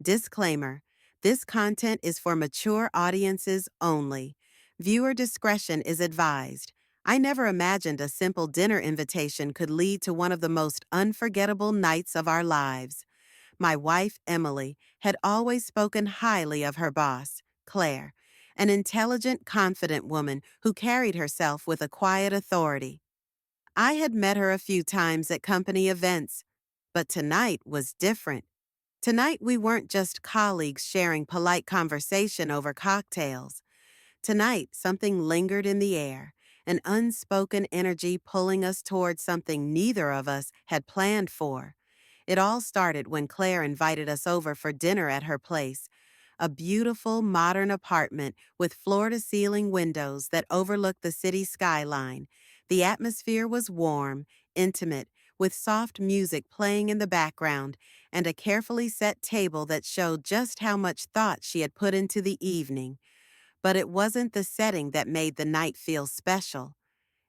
Disclaimer: this content is for mature audiences only. Viewer discretion is advised. I never imagined a simple dinner invitation could lead to one of the most unforgettable nights of our lives. My wife, Emily, had always spoken highly of her boss, Claire, an intelligent, confident woman who carried herself with a quiet authority. I had met her a few times at company events, but tonight was different. Tonight, we weren't just colleagues sharing polite conversation over cocktails. Tonight, something lingered in the air, an unspoken energy pulling us toward something neither of us had planned for. It all started when Claire invited us over for dinner at her place, a beautiful modern apartment with floor-to-ceiling windows that overlooked the city skyline. The atmosphere was warm, intimate, with soft music playing in the background and a carefully set table that showed just how much thought she had put into the evening. But it wasn't the setting that made the night feel special.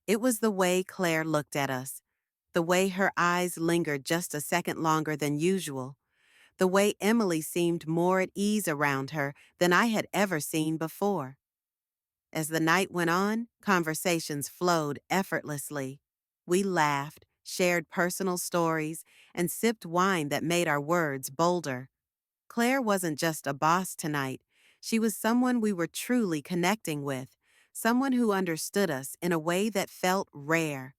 It was the way Claire looked at us, the way her eyes lingered just a second longer than usual, the way Emily seemed more at ease around her than I had ever seen before. As the night went on, conversations flowed effortlessly. We laughed, shared personal stories, and sipped wine that made our words bolder. Claire wasn't just a boss tonight. She was someone we were truly connecting with, someone who understood us in a way that felt rare.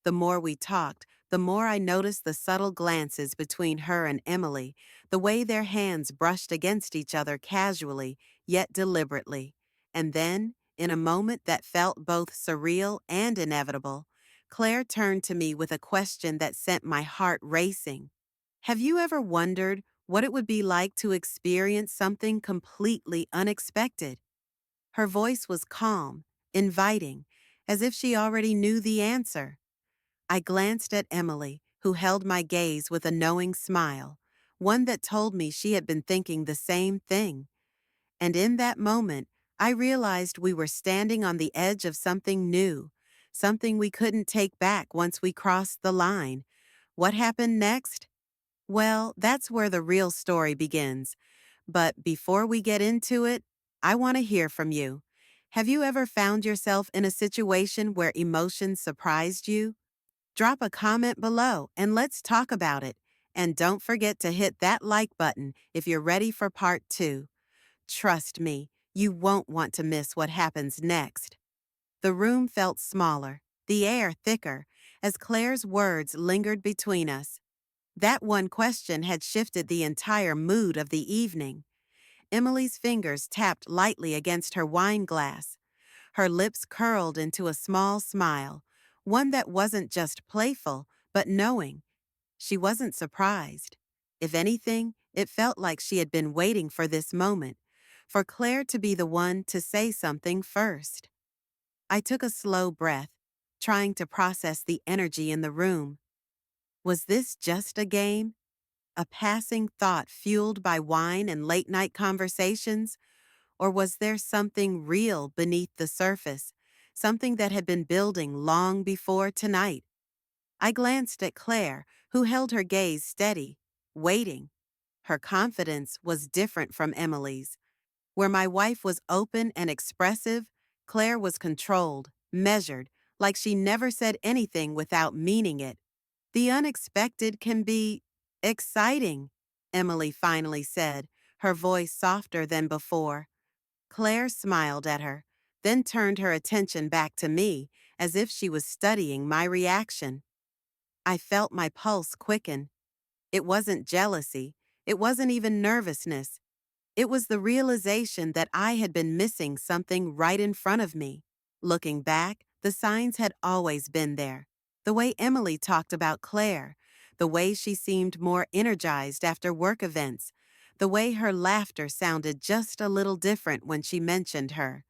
The more we talked, the more I noticed the subtle glances between her and Emily, the way their hands brushed against each other casually, yet deliberately. And then, in a moment that felt both surreal and inevitable, Claire turned to me with a question that sent my heart racing. Have you ever wondered what it would be like to experience something completely unexpected? Her voice was calm, inviting, as if she already knew the answer. I glanced at Emily, who held my gaze with a knowing smile, one that told me she had been thinking the same thing. And in that moment, I realized we were standing on the edge of something new, something we couldn't take back once we crossed the line. What happened next? Well, that's where the real story begins. But before we get into it, I want to hear from you. Have you ever found yourself in a situation where emotions surprised you? Drop a comment below and let's talk about it. And don't forget to hit that like button if you're ready for part 2. Trust me, you won't want to miss what happens next. The room felt smaller, the air thicker, as Claire's words lingered between us. That one question had shifted the entire mood of the evening. Emily's fingers tapped lightly against her wine glass. Her lips curled into a small smile, one that wasn't just playful, but knowing. She wasn't surprised. If anything, it felt like she had been waiting for this moment, for Claire to be the one to say something first. I took a slow breath, trying to process the energy in the room. Was this just a game? A passing thought fueled by wine and late-night conversations? Or was there something real beneath the surface, something that had been building long before tonight? I glanced at Claire, who held her gaze steady, waiting. Her confidence was different from Emily's. Where my wife was open and expressive, Claire was controlled, measured, like she never said anything without meaning it. The unexpected can be exciting, Emily finally said, her voice softer than before. Claire smiled at her, then turned her attention back to me as if she was studying my reaction. I felt my pulse quicken. It wasn't jealousy. It wasn't even nervousness. It was the realization that I had been missing something right in front of me. Looking back, the signs had always been there. The way Emily talked about Claire, the way she seemed more energized after work events, the way her laughter sounded just a little different when she mentioned her.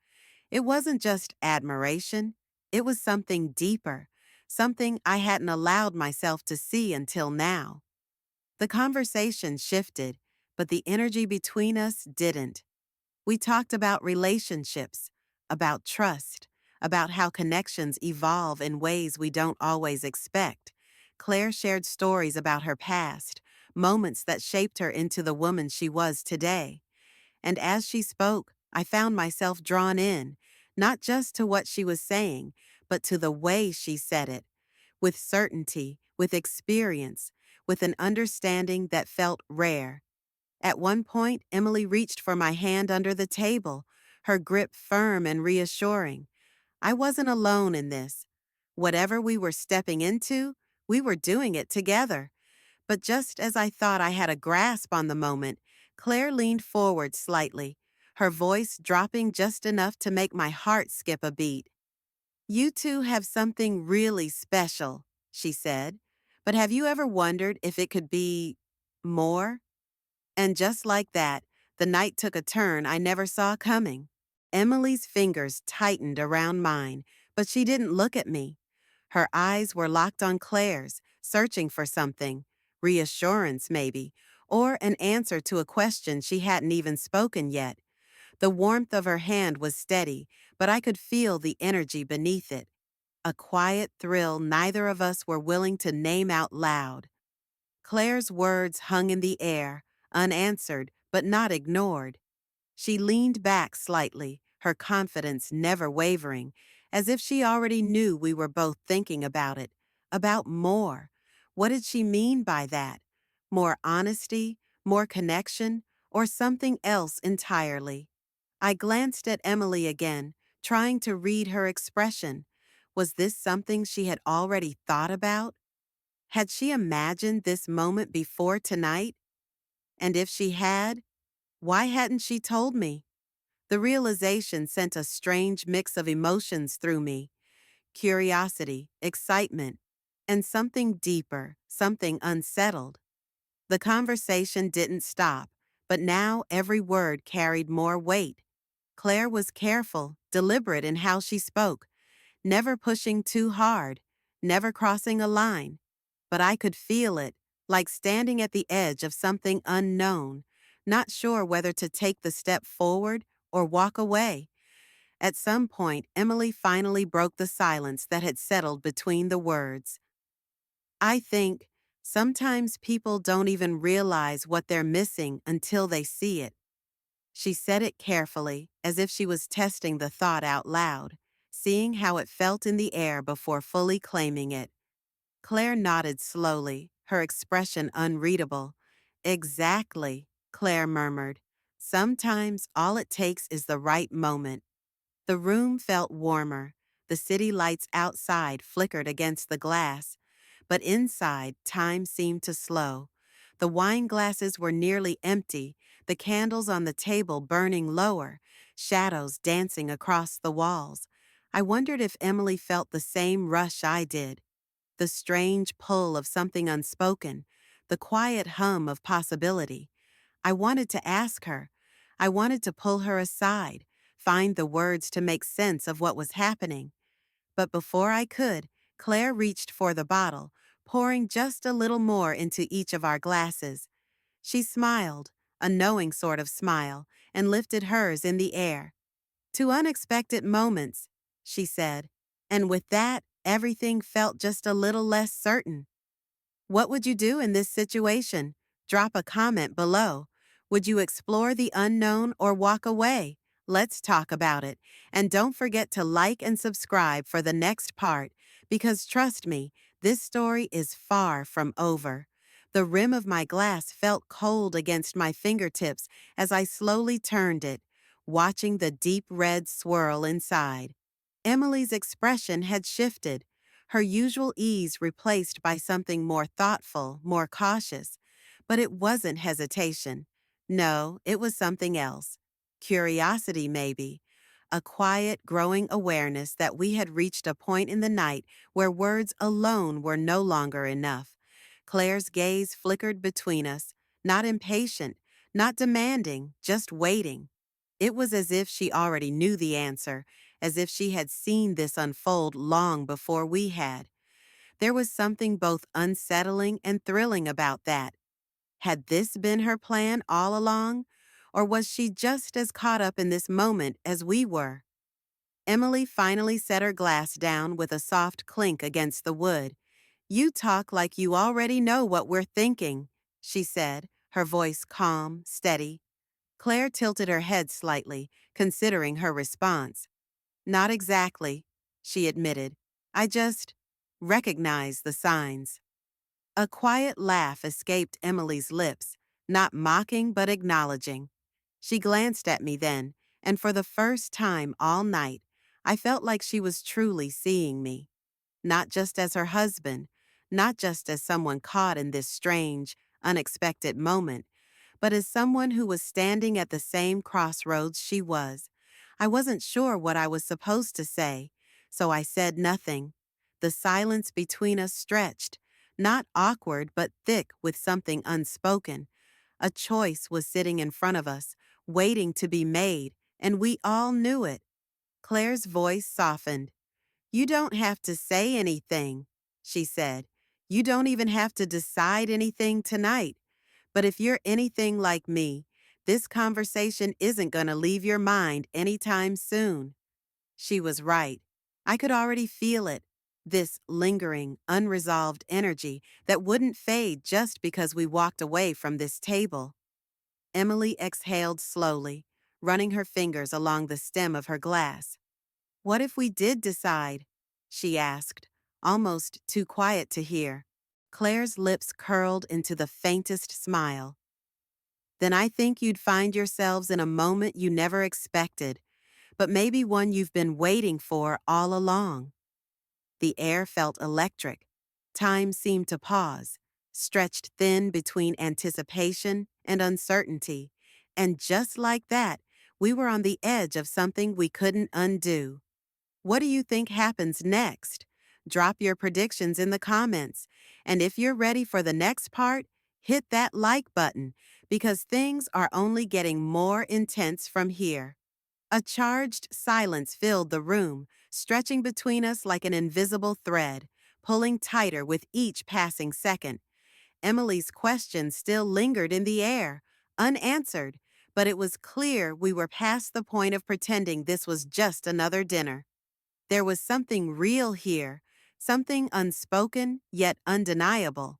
It wasn't just admiration, it was something deeper, something I hadn't allowed myself to see until now. The conversation shifted, but the energy between us didn't. We talked about relationships, about trust, about how connections evolve in ways we don't always expect. Claire shared stories about her past, moments that shaped her into the woman she was today. And as she spoke, I found myself drawn in, not just to what she was saying, but to the way she said it, with certainty, with experience, with an understanding that felt rare. At one point, Emily reached for my hand under the table, her grip firm and reassuring. I wasn't alone in this. Whatever we were stepping into, we were doing it together. But just as I thought I had a grasp on the moment, Claire leaned forward slightly, her voice dropping just enough to make my heart skip a beat. You two have something really special, she said. But have you ever wondered if it could be more? And just like that, the night took a turn I never saw coming. Emily's fingers tightened around mine, but she didn't look at me. Her eyes were locked on Claire's, searching for something, reassurance maybe, or an answer to a question she hadn't even spoken yet. The warmth of her hand was steady, but I could feel the energy beneath it. A quiet thrill neither of us were willing to name out loud. Claire's words hung in the air, unanswered but not ignored. She leaned back slightly, her confidence never wavering, as if she already knew we were both thinking about more. What did she mean by that? More honesty, more connection, or something else entirely? I glanced at Emily again, trying to read her expression. Was this something she had already thought about? Had she imagined this moment before tonight? And if she had, why hadn't she told me? The realization sent a strange mix of emotions through me: curiosity, excitement, and something deeper, something unsettled. The conversation didn't stop, but now every word carried more weight. Claire was careful, deliberate in how she spoke, never pushing too hard, never crossing a line. But I could feel it, like standing at the edge of something unknown, not sure whether to take the step forward or walk away. At some point, Emily finally broke the silence that had settled between the words. I think sometimes people don't even realize what they're missing until they see it. She said it carefully, as if she was testing the thought out loud, seeing how it felt in the air before fully claiming it. Claire nodded slowly, her expression unreadable. Exactly, Claire murmured. Sometimes all it takes is the right moment. The room felt warmer. The city lights outside flickered against the glass, but inside time seemed to slow. The wine glasses were nearly empty, the candles on the table burning lower, shadows dancing across the walls. I wondered if Emily felt the same rush I did, the strange pull of something unspoken, the quiet hum of possibility. I wanted to ask her. I wanted to pull her aside, find the words to make sense of what was happening. But before I could, Claire reached for the bottle, pouring just a little more into each of our glasses. She smiled, a knowing sort of smile, and lifted hers in the air. To unexpected moments, she said, and with that, everything felt just a little less certain. What would you do in this situation? Drop a comment below. Would you explore the unknown or walk away? Let's talk about it. And don't forget to like and subscribe for the next part, because trust me, this story is far from over. The rim of my glass felt cold against my fingertips as I slowly turned it, watching the deep red swirl inside. Emily's expression had shifted, her usual ease replaced by something more thoughtful, more cautious. But it wasn't hesitation. No, it was something else. Curiosity, maybe. A quiet, growing awareness that we had reached a point in the night where words alone were no longer enough. Claire's gaze flickered between us, not impatient, not demanding, just waiting. It was as if she already knew the answer, as if she had seen this unfold long before we had. There was something both unsettling and thrilling about that. Had this been her plan all along, or was she just as caught up in this moment as we were? Emily finally set her glass down with a soft clink against the wood. You talk like you already know what we're thinking, she said, her voice calm, steady. Claire tilted her head slightly, considering her response. Not exactly, she admitted. I just recognize the signs. A quiet laugh escaped Emily's lips, not mocking but acknowledging. She glanced at me then, and for the first time all night, I felt like she was truly seeing me. Not just as her husband, not just as someone caught in this strange, unexpected moment, but as someone who was standing at the same crossroads she was. I wasn't sure what I was supposed to say, so I said nothing. The silence between us stretched, not awkward but thick with something unspoken. A choice was sitting in front of us, waiting to be made, and we all knew it. Claire's voice softened. You don't have to say anything, she said. You don't even have to decide anything tonight. But if you're anything like me, this conversation isn't going to leave your mind anytime soon. She was right. I could already feel it. This lingering, unresolved energy that wouldn't fade just because we walked away from this table. Emily exhaled slowly, running her fingers along the stem of her glass. What if we did decide? She asked, almost too quiet to hear. Claire's lips curled into the faintest smile. Then I think you'd find yourselves in a moment you never expected, but maybe one you've been waiting for all along. The air felt electric. Time seemed to pause, stretched thin between anticipation and uncertainty. And just like that, we were on the edge of something we couldn't undo. What do you think happens next? Drop your predictions in the comments. And if you're ready for the next part, hit that like button because things are only getting more intense from here. A charged silence filled the room, stretching between us like an invisible thread, pulling tighter with each passing second. Emily's question still lingered in the air, unanswered, but it was clear we were past the point of pretending this was just another dinner. There was something real here, something unspoken yet undeniable.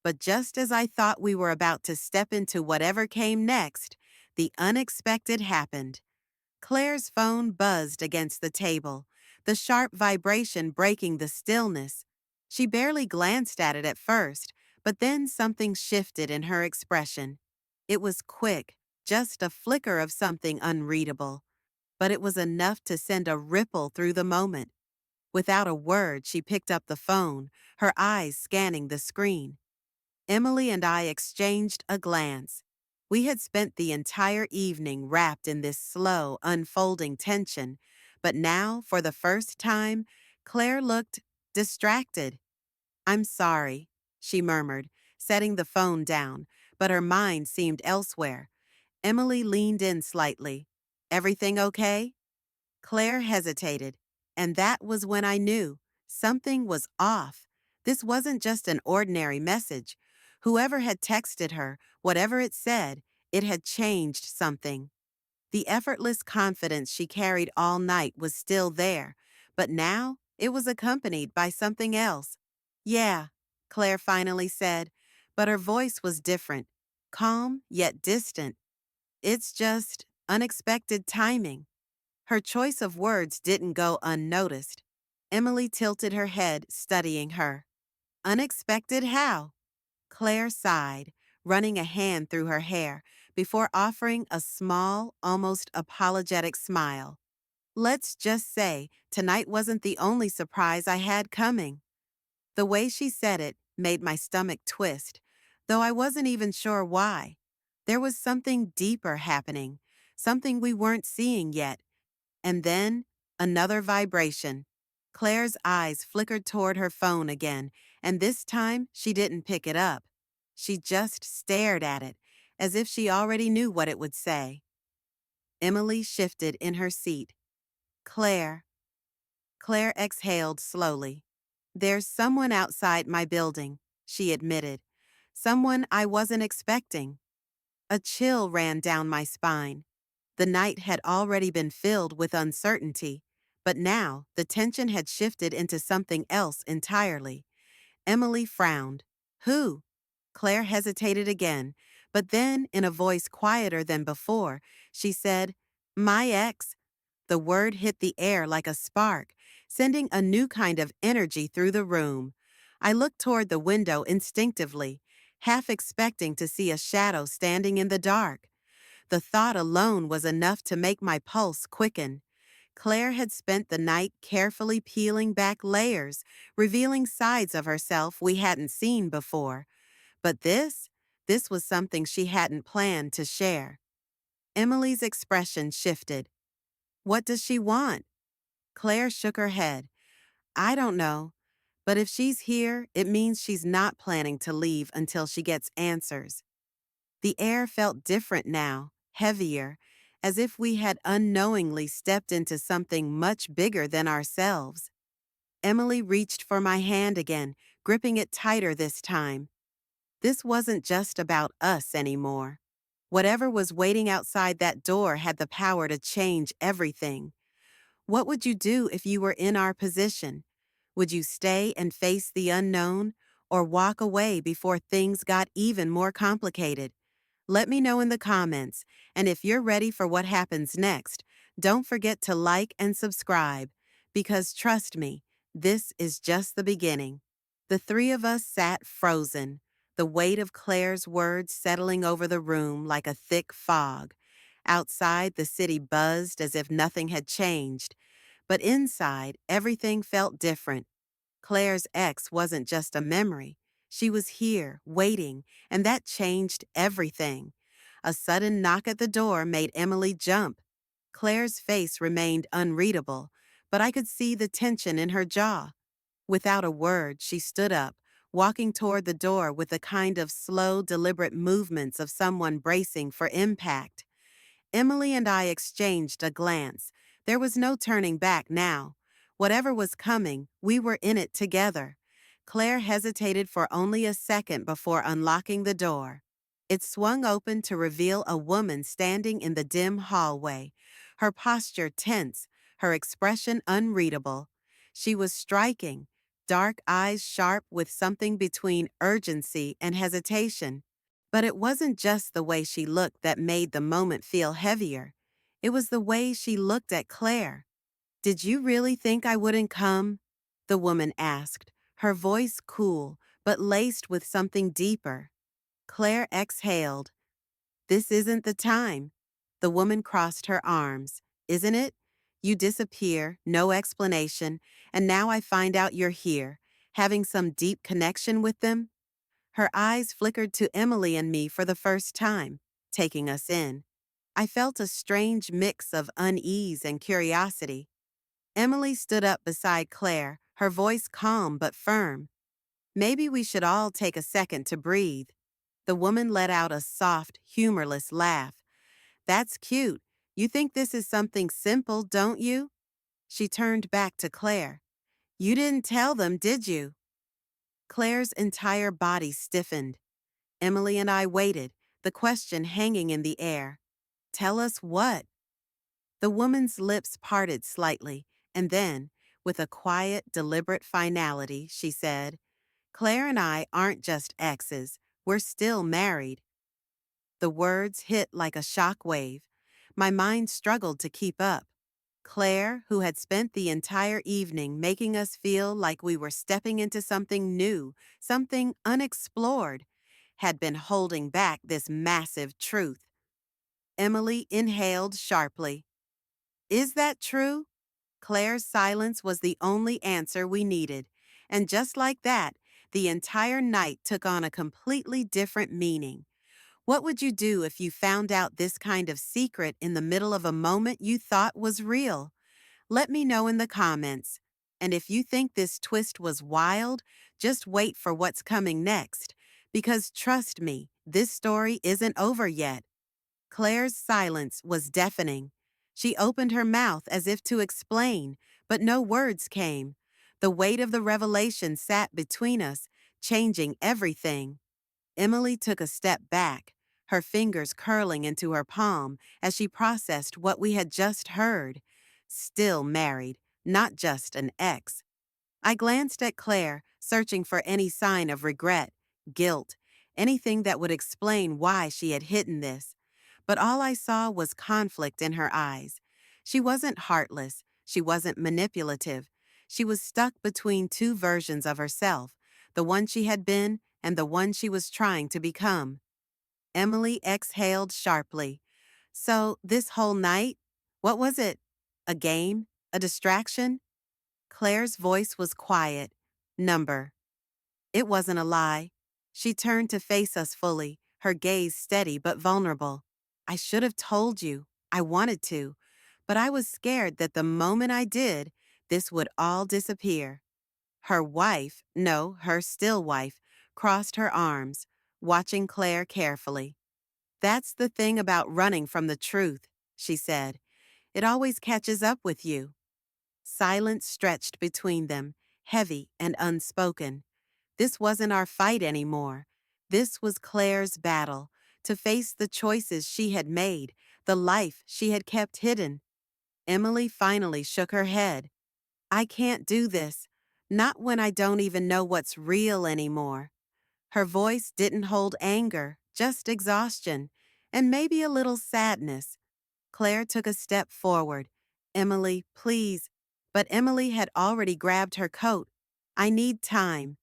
But just as I thought we were about to step into whatever came next, the unexpected happened. Claire's phone buzzed against the table, the sharp vibration breaking the stillness. She barely glanced at it at first, but then something shifted in her expression. It was quick, just a flicker of something unreadable, but it was enough to send a ripple through the moment. Without a word, she picked up the phone, her eyes scanning the screen. Emily and I exchanged a glance. We had spent the entire evening wrapped in this slow, unfolding tension, but now, for the first time, Claire looked distracted. I'm sorry, she murmured, setting the phone down, but her mind seemed elsewhere. Emily leaned in slightly. Everything okay? Claire hesitated, and that was when I knew something was off. This wasn't just an ordinary message. Whoever had texted her, whatever it said, it had changed something. The effortless confidence she carried all night was still there, but now it was accompanied by something else. Yeah, Claire finally said, but her voice was different, calm yet distant. It's just unexpected timing. Her choice of words didn't go unnoticed. Emily tilted her head, studying her. Unexpected how? Claire sighed, running a hand through her hair before offering a small, almost apologetic smile. Let's just say tonight wasn't the only surprise I had coming. The way she said it made my stomach twist, though I wasn't even sure why. There was something deeper happening, something we weren't seeing yet. And then, another vibration. Claire's eyes flickered toward her phone again, and this time she didn't pick it up. She just stared at it, as if she already knew what it would say. Emily shifted in her seat. Claire. Claire exhaled slowly. There's someone outside my building, she admitted. Someone I wasn't expecting. A chill ran down my spine. The night had already been filled with uncertainty, but now the tension had shifted into something else entirely. Emily frowned. Who? Claire hesitated again, but then, in a voice quieter than before, she said, "My ex." The word hit the air like a spark, sending a new kind of energy through the room. I looked toward the window instinctively, half expecting to see a shadow standing in the dark. The thought alone was enough to make my pulse quicken. Claire had spent the night carefully peeling back layers, revealing sides of herself we hadn't seen before. But this was something she hadn't planned to share. Emily's expression shifted. "What does she want?" Claire shook her head. "I don't know. But if she's here, it means she's not planning to leave until she gets answers." The air felt different now, heavier, as if we had unknowingly stepped into something much bigger than ourselves. Emily reached for my hand again, gripping it tighter this time. This wasn't just about us anymore. Whatever was waiting outside that door had the power to change everything. What would you do if you were in our position? Would you stay and face the unknown, or walk away before things got even more complicated? Let me know in the comments, and if you're ready for what happens next, don't forget to like and subscribe, because trust me, this is just the beginning. The three of us sat frozen, the weight of Claire's words settling over the room like a thick fog. Outside, the city buzzed as if nothing had changed, but inside, everything felt different. Claire's ex wasn't just a memory. She was here, waiting, and that changed everything. A sudden knock at the door made Emily jump. Claire's face remained unreadable, but I could see the tension in her jaw. Without a word, she stood up, walking toward the door with the kind of slow, deliberate movements of someone bracing for impact. Emily and I exchanged a glance. There was no turning back now. Whatever was coming, we were in it together. Claire hesitated for only a second before unlocking the door. It swung open to reveal a woman standing in the dim hallway, her posture tense, her expression unreadable. She was striking, dark eyes sharp with something between urgency and hesitation. But it wasn't just the way she looked that made the moment feel heavier. It was the way she looked at Claire. "Did you really think I wouldn't come?" the woman asked, her voice cool, but laced with something deeper. Claire exhaled. "This isn't the time." The woman crossed her arms. "Isn't it? You disappear, no explanation, and now I find out you're here, having some deep connection with them?" Her eyes flickered to Emily and me for the first time, taking us in. I felt a strange mix of unease and curiosity. Emily stood up beside Claire, her voice calm but firm. "Maybe we should all take a second to breathe." The woman let out a soft, humorless laugh. "That's cute. You think this is something simple, don't you?" She turned back to Claire. "You didn't tell them, did you?" Claire's entire body stiffened. Emily and I waited, the question hanging in the air. "Tell us what?" The woman's lips parted slightly, and then, with a quiet, deliberate finality, she said, "Claire and I aren't just exes, we're still married." The words hit like a shock wave. My mind struggled to keep up. Claire, who had spent the entire evening making us feel like we were stepping into something new, something unexplored, had been holding back this massive truth. Emily inhaled sharply. "Is that true?" Claire's silence was the only answer we needed, and just like that, the entire night took on a completely different meaning. What would you do if you found out this kind of secret in the middle of a moment you thought was real? Let me know in the comments. And if you think this twist was wild, just wait for what's coming next. Because trust me, this story isn't over yet. Claire's silence was deafening. She opened her mouth as if to explain, but no words came. The weight of the revelation sat between us, changing everything. Emily took a step back, her fingers curling into her palm as she processed what we had just heard. Still married, not just an ex. I glanced at Claire, searching for any sign of regret, guilt. anything that would explain why she had hidden this. But all I saw was conflict in her eyes. She wasn't heartless, she wasn't manipulative. She was stuck between two versions of herself, the one she had been and the one she was trying to become. Emily exhaled sharply. So, this whole night? What was it? A game? A distraction? Claire's voice was quiet. Number. It wasn't a lie. She turned to face us fully, her gaze steady but vulnerable. I should have told you. I wanted to. But I was scared that the moment I did, this would all disappear. Her wife, no, her still wife, crossed her arms, watching Claire carefully. That's the thing about running from the truth, she said. It always catches up with you. Silence stretched between them, heavy and unspoken. This wasn't our fight anymore. This was Claire's battle, to face the choices she had made, the life she had kept hidden. Emily finally shook her head. I can't do this. Not when I don't even know what's real anymore. Her voice didn't hold anger, just exhaustion, and maybe a little sadness. Claire took a step forward. Emily, please. But Emily had already grabbed her coat. I need time.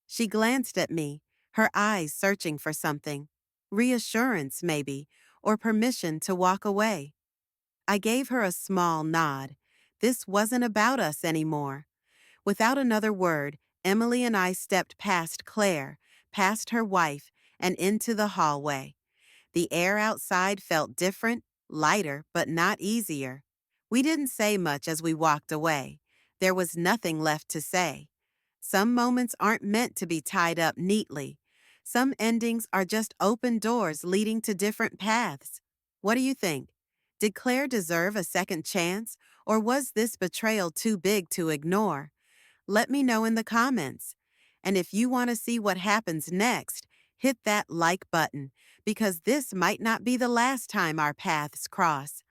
She glanced at me, her eyes searching for something. Reassurance, maybe, or permission to walk away. I gave her a small nod. This wasn't about us anymore. Without another word, Emily and I stepped past Claire, past her wife, and into the hallway. The air outside felt different, lighter, but not easier. We didn't say much as we walked away. There was nothing left to say. Some moments aren't meant to be tied up neatly. Some endings are just open doors leading to different paths. What do you think? Did Claire deserve a second chance, or was this betrayal too big to ignore? Let me know in the comments. And if you want to see what happens next, hit that like button, because this might not be the last time our paths cross.